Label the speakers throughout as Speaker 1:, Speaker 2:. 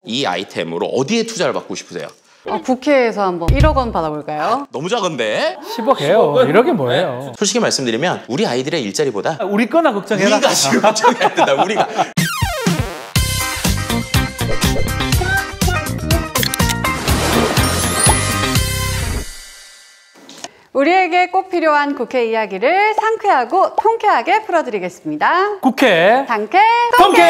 Speaker 1: 이 아이템으로 어디에 투자를 받고 싶으세요?
Speaker 2: 국회에서 한번 1억 원 받아볼까요?
Speaker 1: 너무 작은데?
Speaker 3: 10억 해요. 1억이 뭐예요?
Speaker 1: 솔직히 말씀드리면 우리 아이들의 일자리보다
Speaker 3: 우리 거나 걱정해라.
Speaker 1: 우리가 지금 걱정해야 된다. 우리가.
Speaker 2: 우리에게 꼭 필요한 국회 이야기를 상쾌하고 통쾌하게 풀어드리겠습니다.
Speaker 3: 국회
Speaker 2: 상쾌
Speaker 3: 통쾌!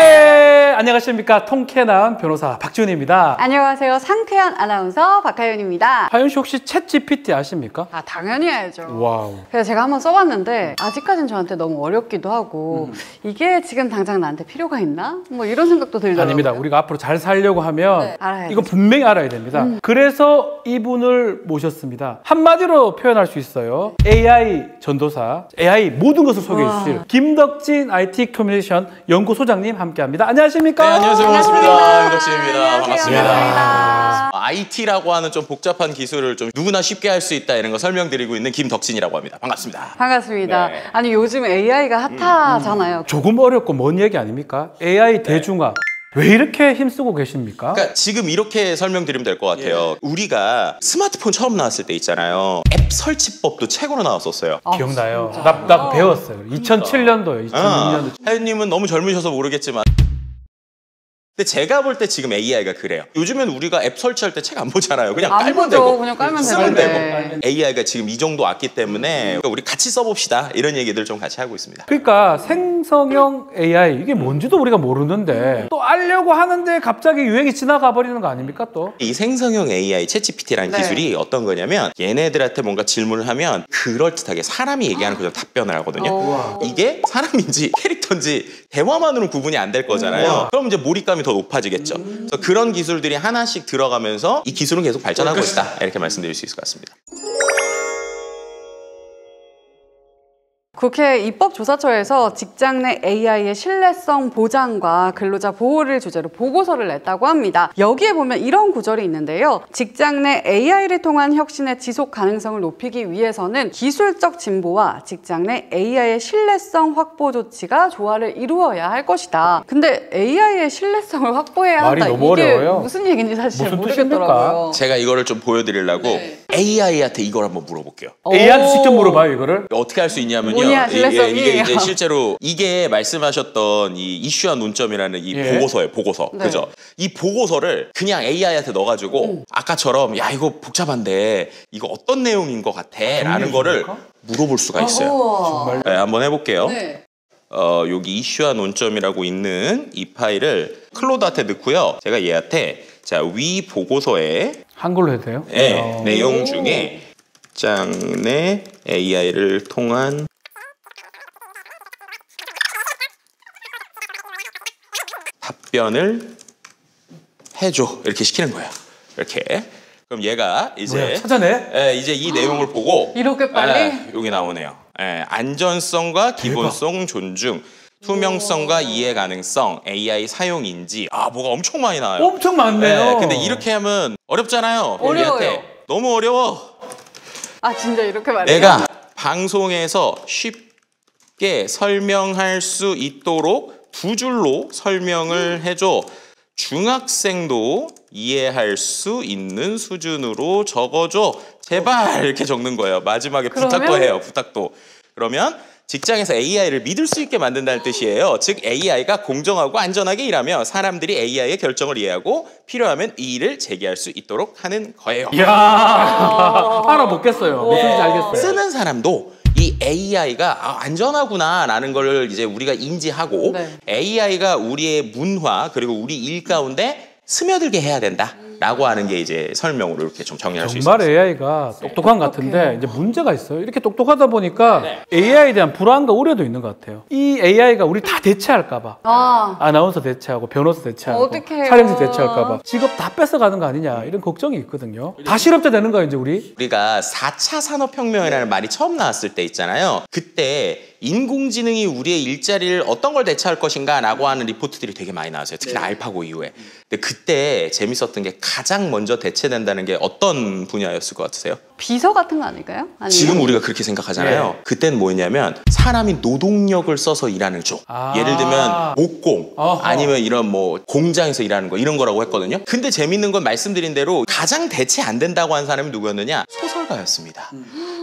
Speaker 3: 안녕하십니까. 통쾌남 변호사 박지훈입니다.
Speaker 2: 안녕하세요. 상쾌한 아나운서 박하윤입니다.
Speaker 3: 하윤 씨 혹시 챗 GPT 아십니까?
Speaker 2: 당연히 알죠.
Speaker 3: 와우.
Speaker 2: 그래서 제가 한번 써봤는데 아직까지는 저한테 너무 어렵기도 하고 이게 지금 당장 나한테 필요가 있나? 뭐 이런 생각도 들더라고요.
Speaker 3: 아닙니다. 우리가 앞으로 잘 살려고 하면
Speaker 2: 알아야
Speaker 3: 이거
Speaker 2: 되죠.
Speaker 3: 분명히 알아야 됩니다. 그래서 이분을 모셨습니다. 한마디로 표현할 수 있어요. AI 전도사, AI 모든 것을 소개해 주실 김덕진 IT 커뮤니케이션 연구소장님 함께합니다. 안녕하십니까?
Speaker 1: 네, 안녕하세요. 반갑습니다. 윤덕진입니다.
Speaker 2: 안녕하세요.
Speaker 1: 반갑습니다. IT라고 하는 좀 복잡한 기술을 좀 누구나 쉽게 할 수 있다 이런 거 설명드리고 있는 김덕진이라고 합니다. 반갑습니다.
Speaker 2: 반갑습니다.
Speaker 1: 네.
Speaker 2: 아니 요즘 AI가 핫하잖아요.
Speaker 3: 조금 어렵고 먼 얘기 아닙니까? AI 대중화. 왜 이렇게 힘쓰고 계십니까?
Speaker 1: 그러니까 지금 이렇게 설명드리면 될 것 같아요. 우리가 스마트폰 처음 나왔을 때 있잖아요. 앱 설치법도 책으로 나왔었어요.
Speaker 3: 기억나요. 나 배웠어요. 2007년도요. 2006년도.
Speaker 1: 하윤님은 너무 젊으셔서 모르겠지만 근데 제가 볼 때 지금 AI가 그래요. 요즘엔 우리가 앱 설치할 때 책 안 보잖아요. 그냥
Speaker 2: 안
Speaker 1: 깔면
Speaker 2: 보죠.
Speaker 1: 되고
Speaker 2: 그냥 깔면
Speaker 1: 쓰면
Speaker 2: 되는데.
Speaker 1: 되고 AI가 지금 이 정도 왔기 때문에 그러니까 우리 같이 써봅시다 이런 얘기들 좀 같이 하고 있습니다.
Speaker 3: 그러니까 생성형 AI 이게 뭔지도 우리가 모르는데 또 알려고 하는데 갑자기 유행이 지나가 버리는 거 아닙니까 또?
Speaker 1: 이 생성형 AI 챗GPT라는
Speaker 2: 네.
Speaker 1: 기술이 어떤 거냐면 얘네들한테 뭔가 질문을 하면 그럴듯하게 사람이 얘기하는 그대로 답변을 하거든요. 이게 사람인지 캐릭터인지 대화만으로는 구분이 안 될 거잖아요. 그럼 이제 몰입감이 더 높아지겠죠. 그래서 그런 기술들이 하나씩 들어가면서 이 기술은 계속 발전하고 있다. 이렇게 말씀드릴 수 있을 것 같습니다.
Speaker 2: 국회 입법조사처에서 직장 내 AI의 신뢰성 보장과 근로자 보호를 주제로 보고서를 냈다고 합니다. 여기에 보면 이런 구절이 있는데요. 직장 내 AI를 통한 혁신의 지속 가능성을 높이기 위해서는 기술적 진보와 직장 내 AI의 신뢰성 확보 조치가 조화를 이루어야 할 것이다. 근데 AI의 신뢰성을 확보해야
Speaker 3: 말이
Speaker 2: 한다.
Speaker 3: 너무
Speaker 2: 이게
Speaker 3: 어려워요.
Speaker 2: 무슨 얘기인지 사실
Speaker 3: 무슨
Speaker 2: 모르겠더라고요.
Speaker 1: 제가 이거를 좀 보여드리려고 AI한테 이걸 한번 물어볼게요.
Speaker 3: AI한테 직접 물어봐요 이거를?
Speaker 1: 어떻게 할 수 있냐면요.
Speaker 2: 뭐냐, 신뢰성이.
Speaker 1: 이게 이제 실제로 이게 말씀하셨던 이 이슈와 논점이라는 이 보고서예요. 보고서.
Speaker 2: 네.
Speaker 1: 그죠? 이 보고서를 그냥 AI한테 넣어가지고 아까처럼 야 이거 복잡한데 이거 어떤 내용인 것 같아? 라는 거를 물어볼 수가 있어요.
Speaker 2: 정말.
Speaker 1: 네, 한번 해볼게요.
Speaker 2: 네.
Speaker 1: 여기 이슈와 논점이라고 있는 이 파일을 클로드한테 넣고요. 제가 얘한테 자, 위 보고서에
Speaker 3: 한글로 해도 돼요?
Speaker 1: 내용 중에 직장 내 AI를 통한 답변을 해줘 이렇게 시키는 거예요. 이렇게 그럼 얘가 이제
Speaker 3: 뭐야, 찾아내?
Speaker 1: 이제 이 내용을 보고
Speaker 2: 이렇게 빨리?
Speaker 1: 여기 나오네요. 안전성과 기본성 존중, 투명성과 이해 가능성, AI 사용 인지 뭐가 엄청 많이 나와요.
Speaker 3: 엄청 많네요.
Speaker 1: 근데 이렇게 하면 어렵잖아요.
Speaker 2: 어려워요.
Speaker 1: 우리한테. 너무 어려워.
Speaker 2: 진짜 이렇게 말해요?
Speaker 1: 내가 방송에서 쉽게 설명할 수 있도록 두 줄로 설명을 해줘. 중학생도 이해할 수 있는 수준으로 적어줘. 제발 이렇게 적는 거예요. 마지막에 부탁도 해요. 부탁도. 그러면 직장에서 AI를 믿을 수 있게 만든다는 뜻이에요. 즉 AI가 공정하고 안전하게 일하며 사람들이 AI의 결정을 이해하고 필요하면 이의를 제기할 수 있도록 하는 거예요.
Speaker 3: 이야 알아먹겠어요. 무슨 지 알겠어요.
Speaker 1: 쓰는 사람도 이 AI가 안전하구나 라는 걸 이제 우리가 인지하고 AI가 우리의 문화 그리고 우리 일 가운데 스며들게 해야 된다 라고 하는 게 이제 설명으로 이렇게 좀 정리할 수 있습니다.
Speaker 3: 정말 AI가 똑똑한 것 같은데 이제 문제가 있어요. 이렇게 똑똑하다 보니까 AI에 대한 불안과 우려도 있는 것 같아요. 이 AI가 우리 다 대체할까 봐. 아나운서 대체하고 변호사 대체하고
Speaker 2: 어떡해요.
Speaker 3: 촬영실 대체할까 봐. 직업 다 뺏어가는 거 아니냐 이런 걱정이 있거든요. 다 실업자 되는 거예요 이제 우리.
Speaker 1: 우리가 4차 산업혁명이라는 말이 처음 나왔을 때 있잖아요. 그때 인공지능이 우리의 일자리를 어떤 걸 대체할 것인가 라고 하는 리포트들이 되게 많이 나왔어요. 특히나 알파고 이후에. 근데 그때 재밌었던 게 가장 먼저 대체된다는 게 어떤 분야였을 것 같으세요?
Speaker 2: 비서 같은 거 아닐까요? 아니면?
Speaker 1: 지금 우리가 그렇게 생각하잖아요. 그때는 뭐였냐면 사람이 노동력을 써서 일하는 쪽. 예를 들면 목공 아니면 이런 뭐 공장에서 일하는 거 이런 거라고 했거든요. 근데 재밌는 건 말씀드린 대로 가장 대체 안 된다고 한 사람이 누구였느냐? 소설가였습니다.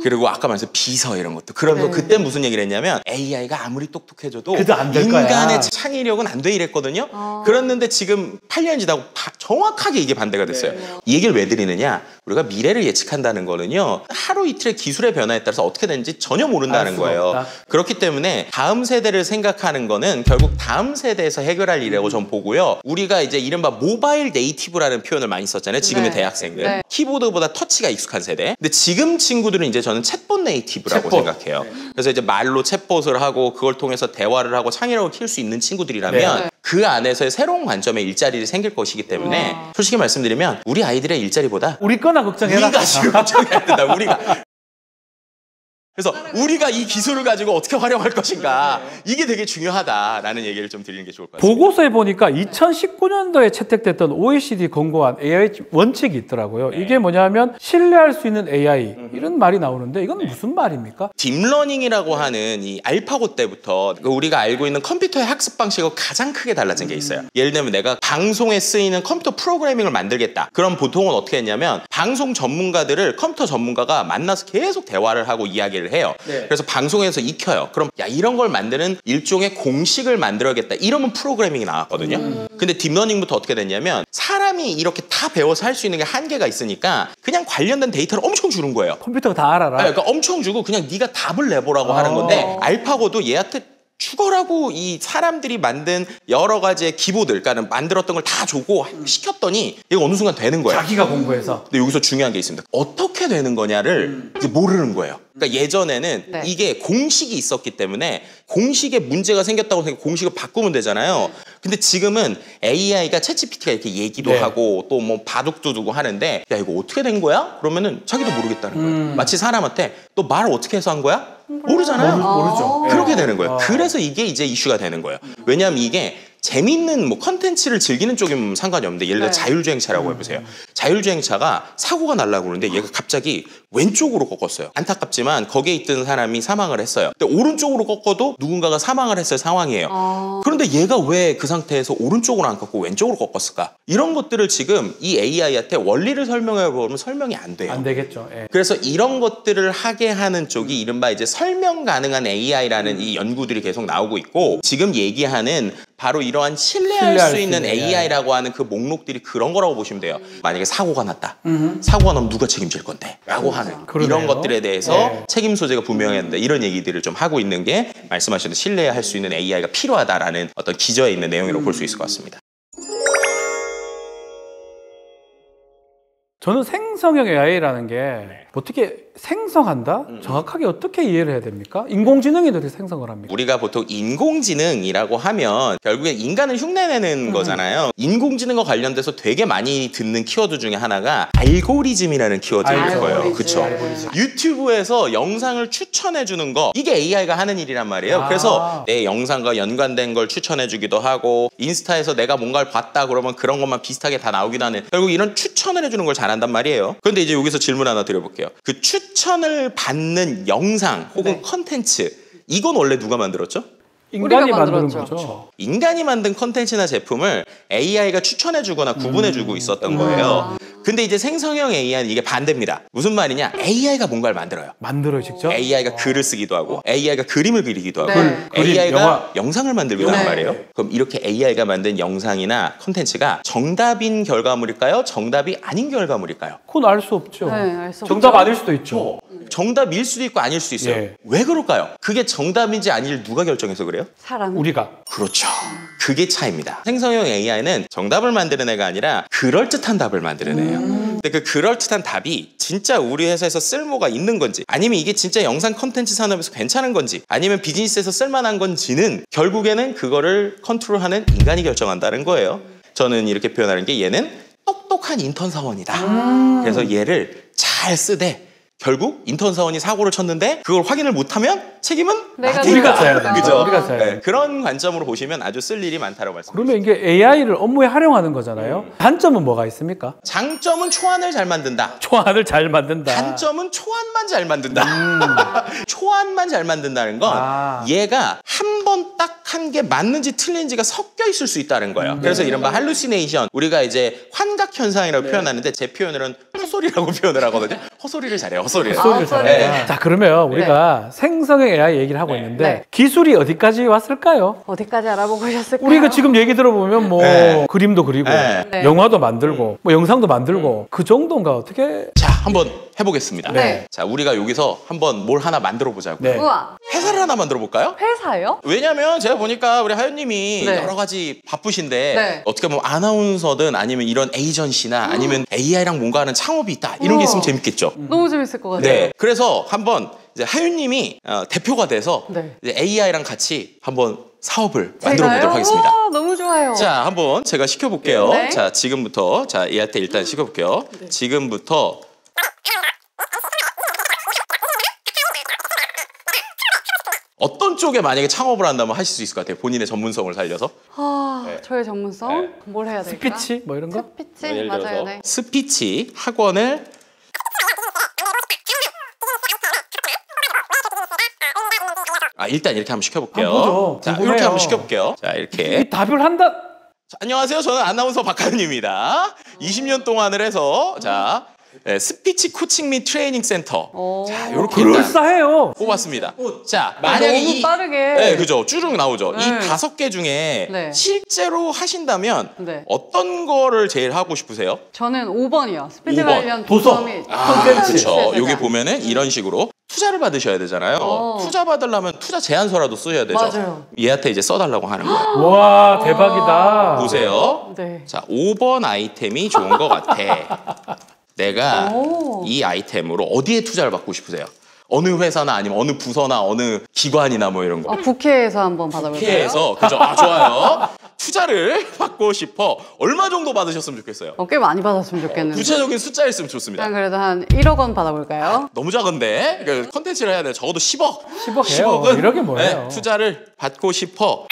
Speaker 1: 그리고 아까 말했던 비서 이런 것도. 그러면서 그때 무슨 얘기를 했냐면 AI가 아무리 똑똑해져도
Speaker 3: 안 될 거야.
Speaker 1: 인간의 창의력은 안 돼 이랬거든요. 그랬는데 지금 8년이 지나고 정확하게 이게 반대가 됐어요. 이 얘기를 왜 드리느냐? 우리가 미래를 예측한다는 거는요. 하루 이틀의 기술의 변화에 따라서 어떻게 되는지 전혀 모른다는 거예요.
Speaker 3: 없다.
Speaker 1: 그렇기 때문에 다음 세대를 생각하는 거는 결국 다음 세대에서 해결할 일이라고 전 보고요. 우리가 이제 이른바 모바일 네이티브라는 표현을 많이 썼잖아요. 지금의 대학생들. 키보드보다 터치가 익숙한 세대. 근데 지금 친구들은 이제 저는 챗봇 네이티브라고 생각해요. 그래서 이제 말로 챗봇을 하고 그걸 통해서 대화를 하고 창의력을 키울 수 있는 친구들이라면 그 안에서의 새로운 관점의 일자리를 생길 것이기 때문에 솔직히 말씀드리면 우리 아이들의 일자리보다
Speaker 3: 우리 거나 걱정해라.
Speaker 1: 우리가 지금 걱정해야 된다. 우리가. 그래서 우리가 이 기술을 가지고 어떻게 활용할 것인가 이게 되게 중요하다라는 얘기를 좀 드리는 게 좋을 것 같습니다.
Speaker 3: 보고서에 보니까 2019년도에 채택됐던 OECD 권고안 AI 원칙이 있더라고요. 이게 뭐냐면 신뢰할 수 있는 AI 이런 말이 나오는데 이건 무슨 말입니까?
Speaker 1: 딥러닝이라고 하는 이 알파고 때부터 우리가 알고 있는 컴퓨터의 학습 방식과 가장 크게 달라진 게 있어요. 예를 들면 내가 방송에 쓰이는 컴퓨터 프로그래밍을 만들겠다. 그럼 보통은 어떻게 했냐면 방송 전문가들을 컴퓨터 전문가가 만나서 계속 대화를 하고 이야기를 해요. 그래서 방송에서 익혀요. 그럼 야 이런 걸 만드는 일종의 공식을 만들어야겠다. 이러면 프로그래밍이 나왔거든요. 근데 딥러닝부터 어떻게 됐냐면 사람이 이렇게 다 배워서 할 수 있는 게 한계가 있으니까 그냥 관련된 데이터를 엄청 주는 거예요.
Speaker 3: 컴퓨터가 다 알아라.
Speaker 1: 그러니까 엄청 주고 그냥 네가 답을 내보라고 하는 건데 알파고도 얘한테 죽어라고 이 사람들이 만든 여러 가지의 기보들, 그러니까 만들었던 걸 다 주고 시켰더니 이거 어느 순간 되는 거예요.
Speaker 3: 자기가 공부해서.
Speaker 1: 근데 여기서 중요한 게 있습니다. 어떻게 되는 거냐를 이제 모르는 거예요. 그러니까 예전에는 이게 공식이 있었기 때문에 공식에 문제가 생겼다고 생각해 공식을 바꾸면 되잖아요. 근데 지금은 AI가 챗GPT가 이렇게 얘기도 하고 또 뭐 바둑도 두고 하는데 야 이거 어떻게 된 거야? 그러면은 자기도 모르겠다는 거예요. 마치 사람한테 너 말을 어떻게 해서 한 거야? 모르잖아요.
Speaker 3: 모르죠.
Speaker 1: 그렇게 되는 거예요. 그래서 이게 이제 이슈가 되는 거예요. 왜냐하면 이게 재밌는 뭐 컨텐츠를 즐기는 쪽이면 상관이 없는데 예를 들어 자율주행차라고 해보세요. 자율주행차가 사고가 날라고 그러는데 얘가 갑자기 왼쪽으로 꺾었어요. 안타깝지만 거기에 있던 사람이 사망을 했어요. 근데 오른쪽으로 꺾어도 누군가가 사망을 했을 상황이에요. 그런데 얘가 왜 그 상태에서 오른쪽으로 안 꺾고 왼쪽으로 꺾었을까? 이런 것들을 지금 이 AI한테 원리를 설명해 보면 설명이 안 돼요.
Speaker 3: 안 되겠죠.
Speaker 1: 그래서 이런 것들을 하게 하는 쪽이 이른바 이제 설명 가능한 AI라는 이 연구들이 계속 나오고 있고 지금 얘기하는 바로 이러한 신뢰할 수 있는 AI라고 하는 그 목록들이 그런 거라고 보시면 돼요. 만약에 사고가 났다. 사고가 나면 누가 책임질 건데? 라고 하는 이런 것들에 대해서 책임 소재가 분명해야 된다. 이런 얘기들을 좀 하고 있는 게 말씀하신 신뢰할 수 있는 AI가 필요하다라는 어떤 기저에 있는 내용이라고 볼 수 있을 것 같습니다.
Speaker 3: 저는 생성형 AI라는 게 어떻게 생성한다? 정확하게 어떻게 이해를 해야 됩니까? 인공지능이 어떻게 생성을 합니까?
Speaker 1: 우리가 보통 인공지능이라고 하면 결국엔 인간을 흉내내는 거잖아요. 인공지능과 관련돼서 되게 많이 듣는 키워드 중에 하나가 알고리즘이라는 키워드일 거예요. 그렇죠? 유튜브에서 영상을 추천해 주는 거 이게 AI가 하는 일이란 말이에요. 그래서 내 영상과 연관된 걸 추천해 주기도 하고 인스타에서 내가 뭔가를 봤다 그러면 그런 것만 비슷하게 다 나오기도 하는 결국 이런 추천을 해주는 걸 잘한단 말이에요. 그런데 이제 여기서 질문 하나 드려볼게요. 그 추천을 받는 영상 혹은 컨텐츠 이건 원래 누가 만들었죠?
Speaker 3: 인간이 만드는 거죠.
Speaker 1: 인간이 만든 컨텐츠나 제품을 AI가 추천해주거나 구분해주고 있었던 거예요. 근데 이제 생성형 AI는 이게 반대입니다. 무슨 말이냐? AI가 뭔가를 만들어요.
Speaker 3: 만들어요, 직접?
Speaker 1: AI가 글을 쓰기도 하고 AI가 그림을 그리기도 하고
Speaker 3: 그림,
Speaker 1: AI가 영상을 만들기도 하는 말이에요. 그럼 이렇게 AI가 만든 영상이나 컨텐츠가 정답인 결과물일까요? 정답이 아닌 결과물일까요?
Speaker 3: 그건 알 수 없죠.
Speaker 2: 알 수
Speaker 3: 정답
Speaker 2: 없죠.
Speaker 3: 아닐 수도 있죠.
Speaker 1: 정답일 수도 있고 아닐 수도 있어요. 왜 그럴까요? 그게 정답인지 아닌지 누가 결정해서 그래요?
Speaker 2: 사람.
Speaker 3: 우리가.
Speaker 1: 그렇죠. 그게 차이입니다. 생성형 AI는 정답을 만드는 애가 아니라 그럴듯한 답을 만드는 애예요. 근데 그 그럴듯한 답이 진짜 우리 회사에서 쓸모가 있는 건지 아니면 이게 진짜 영상 컨텐츠 산업에서 괜찮은 건지 아니면 비즈니스에서 쓸만한 건지는 결국에는 그거를 컨트롤하는 인간이 결정한다는 거예요. 저는 이렇게 표현하는 게 얘는 똑똑한 인턴 사원이다. 그래서 얘를 잘 쓰되 결국 인턴 사원이 사고를 쳤는데 그걸 확인을 못하면 책임은
Speaker 2: 내가
Speaker 3: 우리가 져야
Speaker 2: 내가
Speaker 3: 됩니다.
Speaker 1: 그죠?
Speaker 3: 우리가 져야
Speaker 1: 네,
Speaker 3: 됩니다.
Speaker 1: 그런 관점으로 보시면 아주 쓸 일이 많다고 말씀드립니다.
Speaker 3: 그러면 이게 AI를 업무에 활용하는 거잖아요. 단점은 뭐가 있습니까?
Speaker 1: 장점은 초안을 잘 만든다.
Speaker 3: 초안을 잘 만든다.
Speaker 1: 단점은 초안만 잘 만든다. 초안만 잘 만든다는 건 얘가 한 번 딱 한 게 맞는지 틀린지가 섞여 있을 수 있다는 거예요. 그래서 이른바 할루시네이션, 우리가 이제 환각 현상이라고 표현하는데 제 표현으로는 헛소리라고 표현을 하거든요. 헛소리를 잘해요. 헛소리를.
Speaker 3: 소리를 잘해요.
Speaker 1: 네.
Speaker 3: 자, 그러면 우리가 생성형 AI 얘기를 하고 있는데
Speaker 2: 네.
Speaker 3: 기술이 어디까지 왔을까요?
Speaker 2: 어디까지 알아보고 오셨을까요?
Speaker 3: 우리가 지금 얘기 들어보면 뭐
Speaker 1: 네.
Speaker 3: 그림도 그리고
Speaker 1: 네.
Speaker 3: 영화도 만들고 뭐 영상도 만들고 그 정도인가 어떻게?
Speaker 1: 자, 한번 해보겠습니다.
Speaker 2: 네.
Speaker 1: 자, 우리가 여기서 한번 뭘 하나 만들어 보자고요.
Speaker 3: 네.
Speaker 2: 우와,
Speaker 1: 회사를 하나 만들어 볼까요?
Speaker 2: 회사요?
Speaker 1: 왜냐면 제가 보니까 우리 하연님이
Speaker 2: 네.
Speaker 1: 여러 가지 바쁘신데
Speaker 2: 네.
Speaker 1: 어떻게 보면 아나운서든 아니면 이런 에이전시나 아니면 AI랑 뭔가 하는 창업이 있다 이런 게 있으면 재밌겠죠.
Speaker 2: 너무 재밌을 것 같아요.
Speaker 1: 네. 그래서 한번 이제 하윤님이 대표가 돼서
Speaker 2: 네.
Speaker 1: 이제 AI랑 같이 한번 사업을 만들어 보도록 하겠습니다.
Speaker 2: 우와, 너무 좋아요.
Speaker 1: 자, 한번 제가 시켜볼게요.
Speaker 2: 네.
Speaker 1: 자, 지금부터 자 얘한테 일단 시켜볼게요. 지금부터 어떤 쪽에 만약에 창업을 한다면 하실 수 있을 것 같아요. 본인의 전문성을 살려서.
Speaker 2: 저의 전문성?
Speaker 1: 네.
Speaker 2: 뭘 해야 될까?
Speaker 3: 스피치 뭐 이런 거?
Speaker 2: 스피치?
Speaker 1: 예를
Speaker 2: 맞아요.
Speaker 1: 들어서
Speaker 2: 네.
Speaker 1: 스피치 학원을 일단 이렇게 한번 시켜볼게요.
Speaker 3: 보죠.
Speaker 1: 자,
Speaker 3: 궁금해요.
Speaker 1: 이렇게 한번 시켜볼게요. 자, 이렇게.
Speaker 3: 이 답을 한다.
Speaker 1: 자, 안녕하세요. 저는 아나운서 박하윤입니다. 20년 동안을 해서 자 스피치 코칭 및 트레이닝 센터. 자, 이렇게 일단
Speaker 3: 그럴싸해요.
Speaker 1: 뽑았습니다. 자, 만약에
Speaker 2: 너무
Speaker 1: 이
Speaker 2: 빠르게.
Speaker 1: 네, 그죠. 쭈룩 나오죠.
Speaker 2: 네.
Speaker 1: 이 5개 중에
Speaker 2: 네.
Speaker 1: 실제로 하신다면
Speaker 2: 네.
Speaker 1: 어떤 거를 제일 하고 싶으세요?
Speaker 2: 저는 5번이요. 스피치
Speaker 1: 5번.
Speaker 2: 관련
Speaker 3: 도서.
Speaker 2: 도서 및
Speaker 1: 그렇죠.
Speaker 2: 콘텐츠
Speaker 1: 여기
Speaker 2: 제작.
Speaker 1: 보면은 이런 식으로 투자를 받으셔야 되잖아요. 투자 받으려면 투자 제안서라도 써야 되죠.
Speaker 2: 맞아요.
Speaker 1: 얘한테 이제 써달라고 하는 거예요.
Speaker 3: 와, 대박이다.
Speaker 1: 보세요.
Speaker 2: 네.
Speaker 1: 자, 5번 아이템이 좋은 것 같아. 내가
Speaker 2: 오.
Speaker 1: 이 아이템으로 어디에 투자를 받고 싶으세요? 어느 회사나 아니면 어느 부서나 어느 기관이나 뭐 이런 거.
Speaker 2: 국회에서 한번 받아볼까요?
Speaker 1: 국회에서 그죠? 좋아요. 투자를 받고 싶어. 얼마 정도 받으셨으면 좋겠어요?
Speaker 2: 꽤 많이 받았으면 좋겠는데.
Speaker 1: 구체적인 숫자였으면 좋습니다.
Speaker 2: 일단 그래도 한 1억 원 받아볼까요?
Speaker 1: 너무 작은데 그러니까 컨텐츠를 해야 돼. 적어도 10억.
Speaker 3: 10억 해요.
Speaker 1: 10억은
Speaker 3: 이러게 뭐예요.
Speaker 1: 투자를 받고 싶어.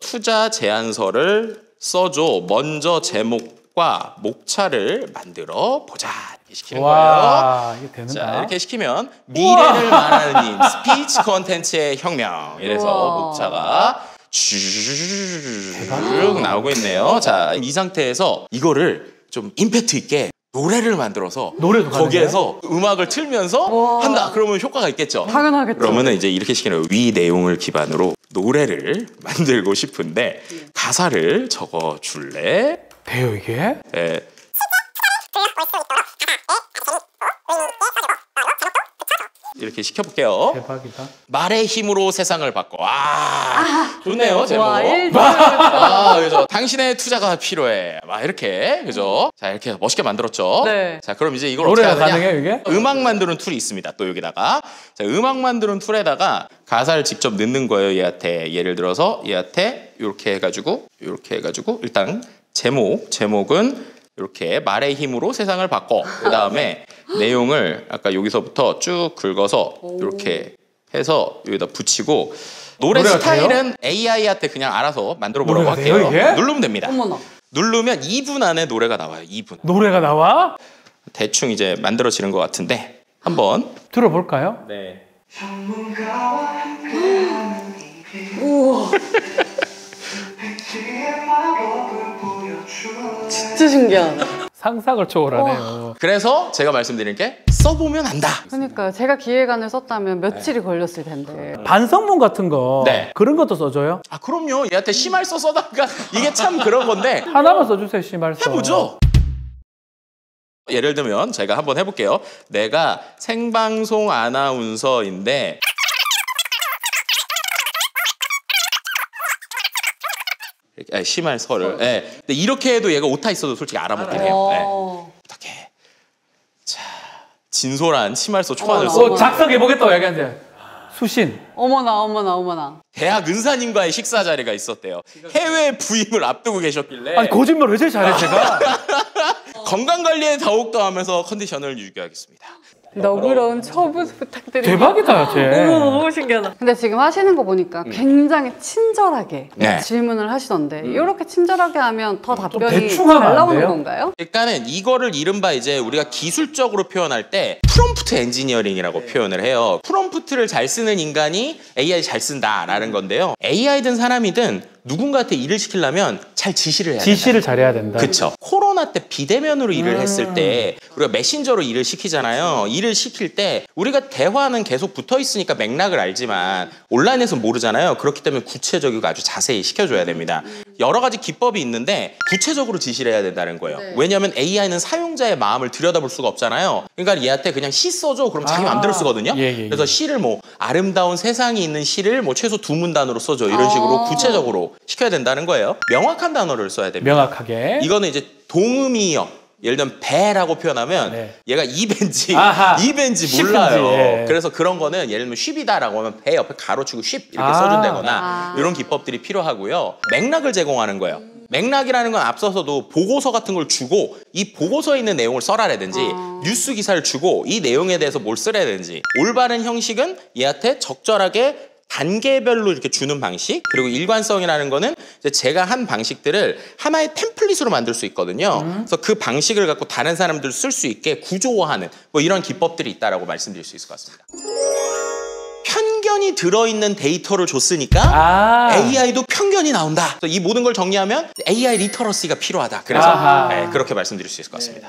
Speaker 1: 투자 제안서를 써줘. 먼저 제목과 목차를 만들어 보자. 이렇게 시키는 거예요.
Speaker 3: 와, 이게 되는다.
Speaker 1: 자, 이렇게 시키면 미래를 말하는 님 스피치 컨텐츠의 혁명. 이래서
Speaker 2: 우와.
Speaker 1: 목차가 쭉 나오고 있네요. 자, 이 상태에서 이거를 좀 임팩트 있게 노래를 만들어서
Speaker 3: 노래도
Speaker 1: 거기에서 음악을 틀면서
Speaker 2: 우와.
Speaker 1: 한다. 그러면 효과가 있겠죠.
Speaker 2: 당연하겠죠.
Speaker 1: 그러면은 이제 이렇게 시키는 위 내용을 기반으로 노래를 만들고 싶은데 가사를 적어 줄래?
Speaker 3: 돼요, 이게?
Speaker 1: 네. 이렇게 시켜볼게요.
Speaker 3: 대박이다.
Speaker 1: 말의 힘으로 세상을 바꿔. 좋네요, 제목.
Speaker 2: 와, 1등.
Speaker 1: 그죠. 당신의 투자가 필요해. 막 이렇게, 그죠. 자, 이렇게 멋있게 만들었죠.
Speaker 2: 네.
Speaker 1: 자, 그럼 이제 이걸 어떻게
Speaker 3: 노래가
Speaker 1: 하느냐?
Speaker 3: 가능해요, 이게?
Speaker 1: 음악 만드는 툴이 있습니다. 또 여기다가. 자, 음악 만드는 툴에다가 가사를 직접 넣는 거예요, 얘한테. 예를 들어서 얘한테 이렇게 해가지고 일단 제목은 이렇게 말의 힘으로 세상을 바꿔. 그 다음에 내용을 아까 여기서부터 쭉 긁어서 이렇게 해서 여기다 붙이고 노래
Speaker 3: 노래가
Speaker 1: 스타일은 AI한테 그냥 알아서 만들어 보라고
Speaker 3: 노래가 돼요,
Speaker 1: 할게요.
Speaker 3: 이게?
Speaker 1: 누르면 됩니다.
Speaker 2: 어머나.
Speaker 1: 누르면 2분 안에 노래가 나와요. 2분.
Speaker 3: 노래가 나와?
Speaker 1: 대충 이제 만들어지는 것 같은데 한번.
Speaker 3: 들어볼까요?
Speaker 1: 네.
Speaker 2: 우와. 진짜 신기하다.
Speaker 3: 상상을 초월하네요.
Speaker 1: 그래서 제가 말씀드린 게 써보면 안다.
Speaker 2: 그러니까요. 제가 기획안을 썼다면 며칠이 걸렸을 텐데.
Speaker 3: 반성문 같은 거
Speaker 1: 네.
Speaker 3: 그런 것도 써줘요?
Speaker 1: 그럼요. 얘한테 심할서 써다가 이게 참 그런 건데
Speaker 3: 하나만 써주세요, 심할서.
Speaker 1: 해보죠. 예를 들면 제가 한번 해볼게요. 내가 생방송 아나운서인데 심할서를. 네. 근데 이렇게 해도 얘가 오타 있어도 솔직히 알아먹긴 해요. 네. 어떡해. 자, 진솔한 심할서 초안을
Speaker 2: 어머나,
Speaker 1: 써.
Speaker 2: 어머나.
Speaker 3: 작성해보겠다고 얘기하는데 수신.
Speaker 2: 어머나.
Speaker 1: 대학 은사님과의 식사 자리가 있었대요. 해외 부임을 앞두고 계셨길래
Speaker 3: 아니 거짓말 왜 제일 잘해 제가?
Speaker 1: 건강 관리에 더욱더 하면서 컨디션을 유지하겠습니다.
Speaker 2: 너그러운 처분 부탁드립니다.
Speaker 3: 대박이다, 쟤.
Speaker 2: 너무 신기하다. 근데 지금 하시는 거 보니까 굉장히 친절하게
Speaker 1: 네.
Speaker 2: 질문을 하시던데 이렇게 친절하게 하면 더 답변이
Speaker 3: 대충 하면
Speaker 2: 잘
Speaker 3: 안
Speaker 2: 나오는
Speaker 3: 돼요?
Speaker 2: 건가요?
Speaker 1: 일단은 이거를 이른바 이제 우리가 기술적으로 표현할 때 프롬프트 엔지니어링이라고 표현을 해요. 프롬프트를 잘 쓰는 인간이 AI 잘 쓴다라는 건데요. AI든 사람이든 누군가한테 일을 시키려면 잘 지시를 해야 돼요.
Speaker 3: 지시를 잘해야 된다.
Speaker 1: 그쵸. 코로나 때 비대면으로 일을 했을 때 우리가 메신저로 일을 시키잖아요. 일을 시킬 때 우리가 대화는 계속 붙어 있으니까 맥락을 알지만 온라인에서 모르잖아요. 그렇기 때문에 구체적이고 아주 자세히 시켜줘야 됩니다. 여러 가지 기법이 있는데 구체적으로 지시를 해야 된다는 거예요. 왜냐하면 AI는 사용자의 마음을 들여다볼 수가 없잖아요. 그러니까 얘한테 그냥 시 써줘. 그럼 자기 마음대로 쓰거든요. 그래서 시를 뭐 아름다운 세상이 있는 시를 뭐 최소 2문단으로 써줘. 이런 식으로 구체적으로 시켜야 된다는 거예요. 명확한 단어를 써야 됩니다.
Speaker 3: 명확하게.
Speaker 1: 이거는 이제 동의어. 예를 들면 배라고 표현하면
Speaker 3: 네.
Speaker 1: 얘가 입인지
Speaker 3: 아하.
Speaker 1: 입인지
Speaker 3: 쉽인지,
Speaker 1: 몰라요.
Speaker 3: 예.
Speaker 1: 그래서 그런 거는 예를 들면 쉽이다라고 하면 배 옆에 가로치고 쉽 이렇게 써준다거나 이런 기법들이 필요하고요. 맥락을 제공하는 거예요. 맥락이라는 건 앞서서도 보고서 같은 걸 주고 이 보고서에 있는 내용을 써라라든지 뉴스 기사를 주고 이 내용에 대해서 뭘 쓰라든지 올바른 형식은 얘한테 적절하게 단계별로 이렇게 주는 방식 그리고 일관성이라는 거는 이제 제가 한 방식들을 하나의 템플릿으로 만들 수 있거든요. 그래서 그 방식을 갖고 다른 사람들 쓸 수 있게 구조화하는 뭐 이런 기법들이 있다라고 말씀드릴 수 있을 것 같습니다. 편견이 들어있는 데이터를 줬으니까 AI도 편견이 나온다. 이 모든 걸 정리하면 AI 리터러시가 필요하다. 그래서 네, 그렇게 말씀드릴 수 있을 것 같습니다.